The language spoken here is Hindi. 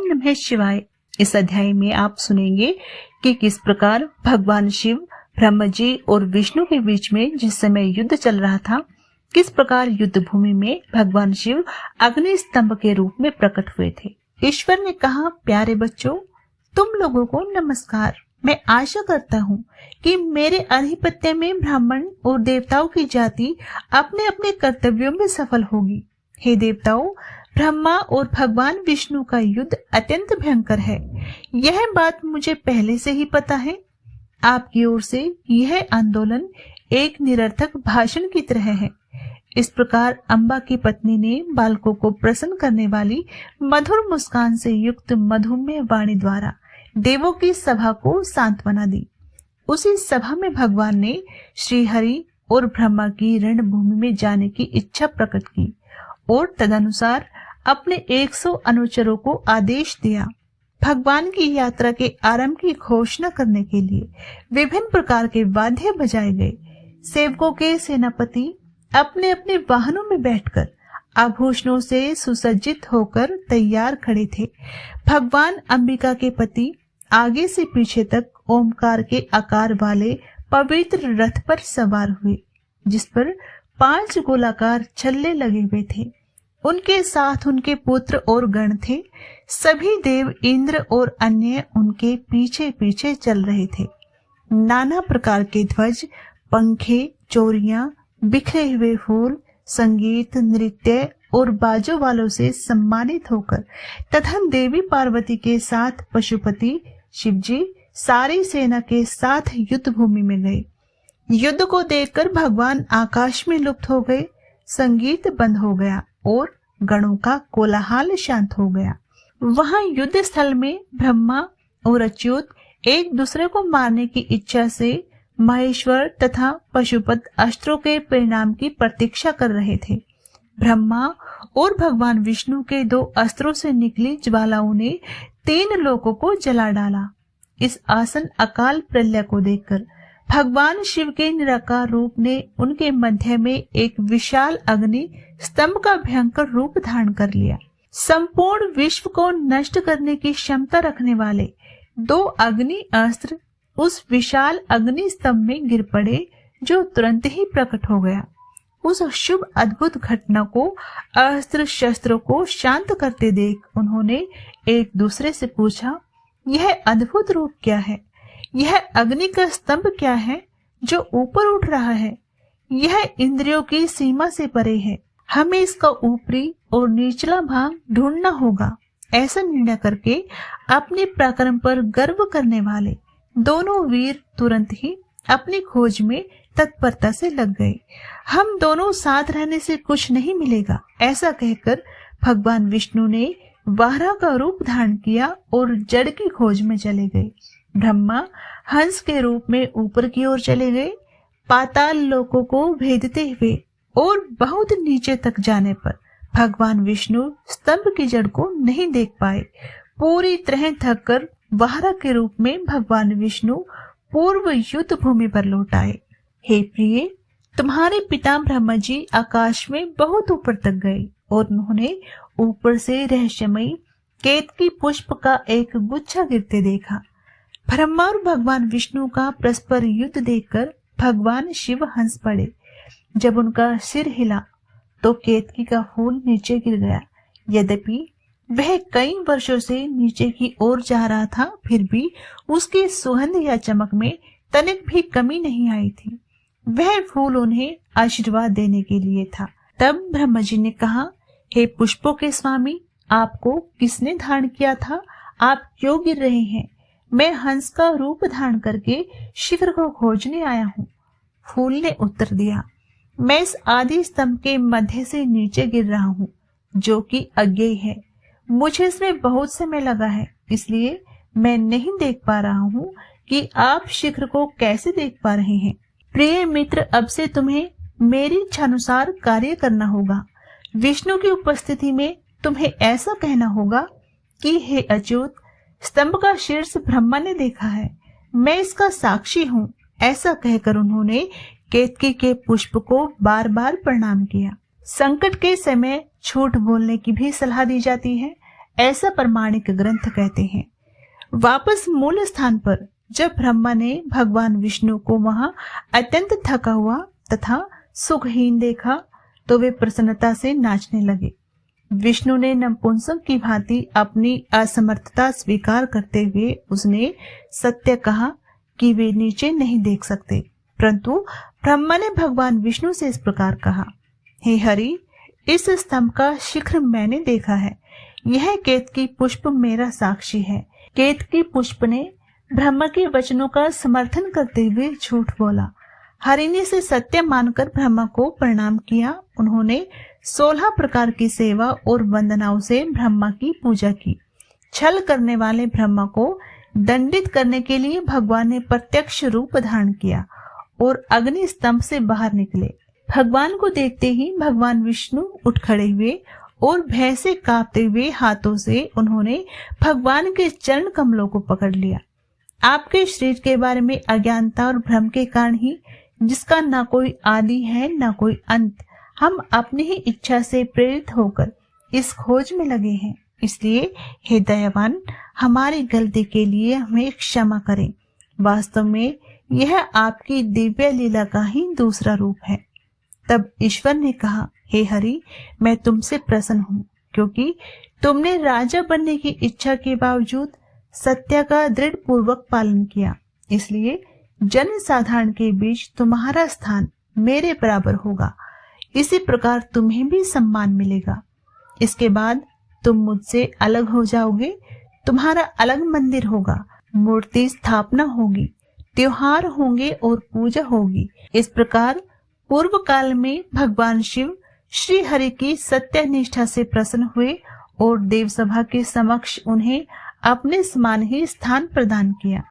नमः शिवाय। इस अध्याय में आप सुनेंगे कि किस प्रकार भगवान शिव, ब्रह्मा जी और विष्णु के बीच में जिस समय युद्ध चल रहा था, किस प्रकार युद्ध भूमि में भगवान शिव अग्नि स्तंभ के रूप में प्रकट हुए थे। ईश्वर ने कहा, प्यारे बच्चों, तुम लोगों को नमस्कार। मैं आशा करता हूँ कि मेरे आधिपत्य में ब्राह्मण और देवताओं की जाति अपने अपने कर्तव्यों में सफल होगी। हे देवताओं, ब्रह्मा और भगवान विष्णु का युद्ध अत्यंत भयंकर है। यह बात मुझे पहले से ही पता है। आपकी ओर से यह आंदोलन एक निरर्थक भाषण की तरह है। इस प्रकार अंबा की पत्नी ने बालकों को प्रसन्न करने वाली मधुर मुस्कान से युक्त मधुमेह वाणी द्वारा देवों की सभा को सांत्वना दी। उसी सभा में भगवान ने श्री हरि और ब्रह्मा की रणभूमि में जाने की इच्छा प्रकट की और तदनुसार अपने 100 अनुचरों को आदेश दिया। भगवान की यात्रा के आरंभ की घोषणा करने के लिए विभिन्न प्रकार के वाद्य बजाए गए। सेवकों के सेनापति अपने अपने वाहनों में बैठकर आभूषणों से सुसज्जित होकर तैयार खड़े थे। भगवान अंबिका के पति आगे से पीछे तक ओमकार के आकार वाले पवित्र रथ पर सवार हुए, जिस पर 5 गोलाकार छल्ले लगे हुए थे। उनके साथ उनके पुत्र और गण थे। सभी देव, इंद्र और अन्य उनके पीछे पीछे चल रहे थे। नाना प्रकार के ध्वज, पंखे, चोरियां, बिखरे हुए फूल, संगीत, नृत्य और बाजों वालों से सम्मानित होकर तथा देवी पार्वती के साथ पशुपति शिवजी सारी सेना के साथ युद्ध भूमि में गए। युद्ध को देखकर भगवान आकाश में लुप्त हो गए। संगीत बंद हो गया और गणों का कोलाहल शांत हो गया। वहां युद्ध स्थल में ब्रह्मा और अच्युत एक दूसरे को मारने की इच्छा से महेश्वर तथा पशुपत अस्त्रों के परिणाम की प्रतीक्षा कर रहे थे। ब्रह्मा और भगवान विष्णु के 2 अस्त्रों से निकली ज्वालाओं ने 3 लोगों को जला डाला। इस आसन अकाल प्रलय को देखकर भगवान शिव के निराकार रूप ने उनके मध्य में एक विशाल अग्नि स्तंभ का भयंकर रूप धारण कर लिया। संपूर्ण विश्व को नष्ट करने की क्षमता रखने वाले 2 अग्नि अस्त्र उस विशाल अग्नि स्तंभ में गिर पड़े, जो तुरंत ही प्रकट हो गया। उस शुभ अद्भुत घटना को, अस्त्र शस्त्रों को शांत करते देख उन्होंने एक दूसरे से पूछा, यह अद्भुत रूप क्या है? यह अग्नि का स्तंभ क्या है जो ऊपर उठ रहा है? यह इंद्रियों की सीमा से परे है। हमें इसका ऊपरी और निचला भाग ढूंढना होगा। ऐसा निर्णय करके अपने पराक्रम पर गर्व करने वाले दोनों वीर तुरंत ही अपनी खोज में तत्परता से लग गए। हम दोनों साथ रहने से कुछ नहीं मिलेगा, ऐसा कहकर भगवान विष्णु ने वाराह का रूप धारण किया और जड़ की खोज में चले गए। ब्रह्मा हंस के रूप में ऊपर की ओर चले गए। पाताल लोकों को भेदते हुए और बहुत नीचे तक जाने पर भगवान विष्णु स्तंभ की जड़ को नहीं देख पाए। पूरी तरह थक कर वाराह के रूप में भगवान विष्णु पूर्व युद्ध भूमि पर लौट आए। हे प्रिय, तुम्हारे पिता ब्रह्मा जी आकाश में बहुत ऊपर तक गए और उन्होंने ऊपर से रहस्यमयी केतकी पुष्प का एक गुच्छा गिरते देखा। ब्रह्मा और भगवान विष्णु का परस्पर युद्ध देखकर भगवान शिव हंस पड़े। जब उनका सिर हिला तो केतकी का फूल नीचे गिर गया। यद्यपि वह कई वर्षों से नीचे की ओर जा रहा था, फिर भी उसकी सुगंध या चमक में तनिक भी कमी नहीं आई थी। वह फूल उन्हें आशीर्वाद देने के लिए था। तब ब्रह्मा जी ने कहा, हे पुष्पों के स्वामी, आपको किसने धारण किया था? आप क्यों गिर रहे हैं? मैं हंस का रूप धारण करके शिखर को खोजने आया हूँ। फूल ने उत्तर दिया, मैं इस आदि स्तंभ के मध्य से नीचे गिर रहा हूँ, जो कि अज्ञेय है। मुझे इसमें बहुत समय लगा है, इसलिए मैं नहीं देख पा रहा हूँ कि आप शिखर को कैसे देख पा रहे हैं। प्रिय मित्र, अब से तुम्हें मेरी इच्छानुसार कार्य करना होगा। विष्णु की उपस्थिति में तुम्हें ऐसा कहना होगा कि हे अच्युत, स्तंभ का शीर्ष ब्रह्मा ने देखा है, मैं इसका साक्षी हूँ। ऐसा कहकर उन्होंने केतकी के पुष्प को बार बार प्रणाम किया। संकट के समय झूठ बोलने की भी सलाह दी जाती है। ऐसा प्रमाणिक ग्रंथ कहते हैं। वापस मूल स्थान पर जब ब्रह्मा ने भगवान विष्णु को वहां अत्यंत थका हुआ तथा सुखहीन देखा तो वे प्रसन्नता से नाचने लगे। विष्णु ने नपुंसक की भांति अपनी असमर्थता स्वीकार करते हुए उसने सत्य कहा कि वे नीचे नहीं देख सकते, परंतु ब्रह्मा ने भगवान विष्णु से इस प्रकार कहा, हे हरि, इस स्तंभ का शिखर मैंने देखा है, यह केतकी पुष्प मेरा साक्षी है। केतकी पुष्प ने ब्रह्मा के वचनों का समर्थन करते हुए झूठ बोला। हरि ने से सत्य मानकर ब्रह्मा को प्रणाम किया। उन्होंने 16 प्रकार की सेवा और वंदनाओं से ब्रह्मा की पूजा की। छल करने वाले ब्रह्मा को दंडित करने के लिए भगवान ने प्रत्यक्ष रूप धारण किया और अग्नि स्तंभ से बाहर निकले। भगवान को देखते ही भगवान विष्णु उठ खड़े हुए और भय से कांपते हुए हाथों से उन्होंने भगवान के चरण कमलों को पकड़ लिया। आपके शरीर के बारे में अज्ञानता और भ्रम के कारण ही, जिसका ना कोई आदि है ना कोई अंत, हम अपनी ही इच्छा से प्रेरित होकर इस खोज में लगे हैं। इसलिए हे दयावान, हमारी गलती के लिए हमें क्षमा करें। वास्तव में यह आपकी दिव्य लीला का ही दूसरा रूप है। तब ईश्वर ने कहा, हे हरि, मैं तुमसे प्रसन्न हूँ, क्योंकि तुमने राजा बनने की इच्छा के बावजूद सत्य का दृढ़ पूर्वक पालन किया। इसलिए जन साधारण के बीच तुम्हारा स्थान मेरे बराबर होगा। इसी प्रकार तुम्हें भी सम्मान मिलेगा। इसके बाद तुम मुझसे अलग हो जाओगे। तुम्हारा अलग मंदिर होगा, मूर्ति स्थापना होगी, त्योहार होंगे और पूजा होगी। इस प्रकार पूर्व काल में भगवान शिव श्री हरि की सत्य निष्ठा से प्रसन्न हुए और देव सभा के समक्ष उन्हें अपने समान ही स्थान प्रदान किया।